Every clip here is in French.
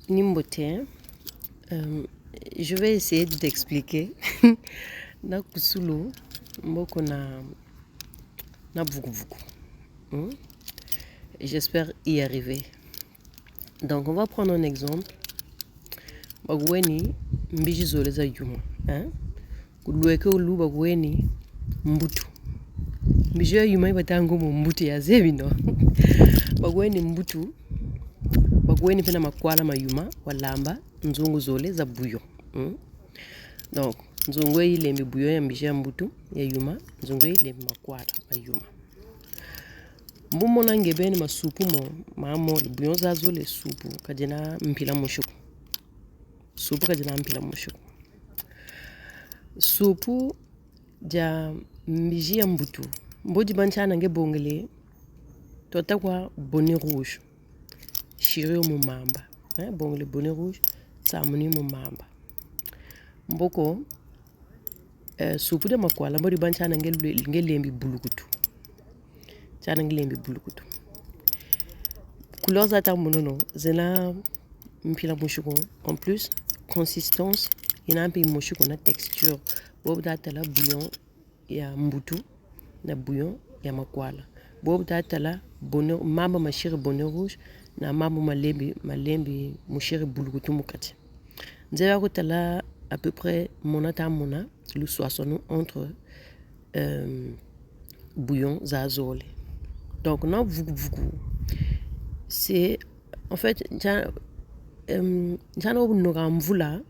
Nimbote, je vais essayer de t'expliquer. Na kusulu, mboko na vugu-vugu. J'espère y arriver. Donc, on va prendre un exemple. Bagweni mbiji zole za yuma. Kulueke ulu bagweni mbutu. Mbiji ya yuma ibatango mbutu ya zebi no. Bagweni mbutu. Bagweni pena makwala mayuma walamba nzungu zole za buyo. Donc, nzungu ilembi buyo ya mbiji ya mbutu ya yuma. Nzungu ilembi makwala mayuma. Mbumo na ngebeni masupu mo maamo buyo za zole supu kajena mpila mushuku. Supu kajena mpila mushuku. Supu ja mbiji ya mbutu. Mboji banchana nge bongele tota kwa bonnet rouge. Shiri mu mamba. Bongele bonnet rouge samuni mu mamba. Mboko supu de makwala mbodi banchana nge lembi bulukutu. Chana nge lembi bulukutu. Couleur zata monono zena mpila mushuko. En plus, consistance ina mpi mushuko na texture. Bob data la bouillon ya mbutu na bouillon ya makwala. Bob data la bonnet mamba mashiri bonnet rouge na mamba malembi mushiri bulukutu mukati. Nzela kutala à peu près monata mona le soissons entre bouillon zazole. Donc na vugu c'est en fait jana obunoga mvula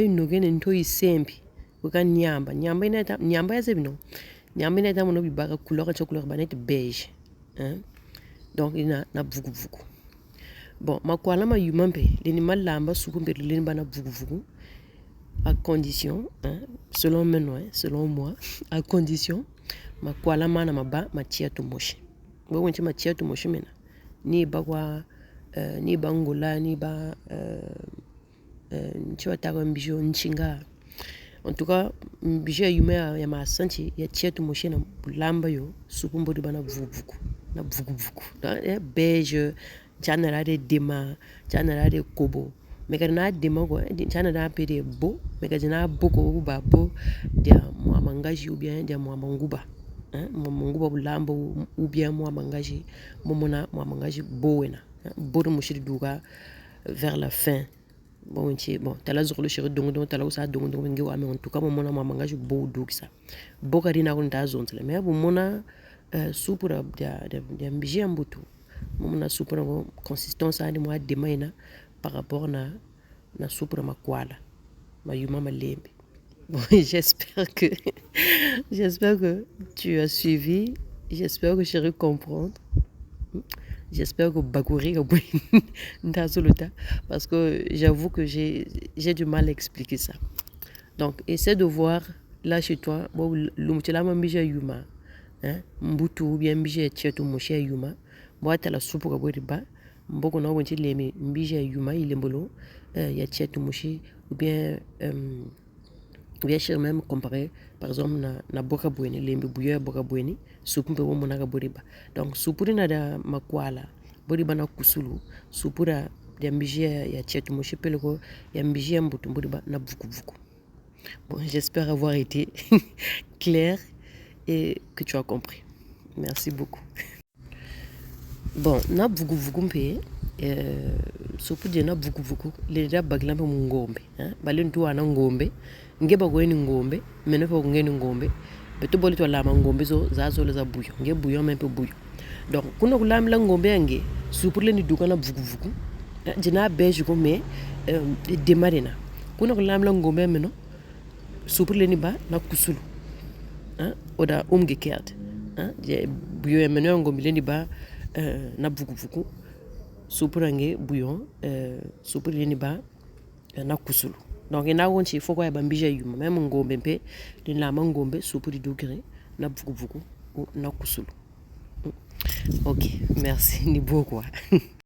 inogene nto isembi uka nyamba ya zebino nyamba ineta mono bibaka couleur banete beige donc ina na vugu. Bon makwala mayuma mpe leni malamba suku mpe leni bana vugu à condition selon moi à condition makwala mana maba machia tumoshi bo wenche machia tumoshi mena ni bagwa ni bangola ni ba nchiwa tago mbijo nchinga. En tout cas mbijo ya masanchi ya chia tumoshi na lamba yo supu mbodi bana vugu na vugu beige chana de dema chana de kobo meka na dema ko chana da pede bo meka jina boko ba bo dia mwamangaji ou bien dia mwamanguba mwamanguba bulamba ou bien mwamangaji momona mwamangaji bowena bodo mushiri duga vers la fin bon tala zolo shiri dongo tala usa dongo ngi wa mais en tout cas momona mwamangaji bo dugisa boka dina ko nda zonzele mais bu mona supura dia mbiji ya mbutu momona supura consistance ani mwa demaina par rapport na supura makwala mayuma malembi. Bon, j'espère que tu as suivi, j'espère que tu comprendre. J'espère que Bakouri parce que j'avoue que j'ai du mal à expliquer ça. Donc, essaie de voir là chez toi, l'umutela mbija yuma, mbutu ou bien mbija tchetu moshi yuma, moi t'as la soupe kaboriba, mboko na wonti lemi mbija yuma ilembolo, ya tchetu moshi ou bien cher même comparé par exemple na boka bweni lembi buya boka bweni supu mpe womo naga boriba. Donc supuri na da makwala boriba na kusulu supura ya mbiji ya chetu moshi peleko ya mbiji ya mbutu boriba na vugu. Bon, j'espère avoir été clair et que tu as compris. Merci beaucoup. Bon, na vugu mpe supu je na vugu le da baglambe ngombe balentu wana ngombe ngeba gweni ngombe menepo ngeni ngombe beto bolito lama ngombe zo zazole za buyo nge buyo mempe buyo. Donc kuna kulamla ngombe yange supu le ni duka na vugu jina beige ko me demarina kuna kulamla ngombe meno supu le ni ba na kusulu oda umgekehrt je buyo meno ngombe le ni ba na vugu supu range bouillon supu le ni ba na kusulu. Donc ina wonchi foko ya bambija yuma même ngombe mpe de la mangombe supu di dugre na vugu na kusulu. OK, merci ni beaucoup.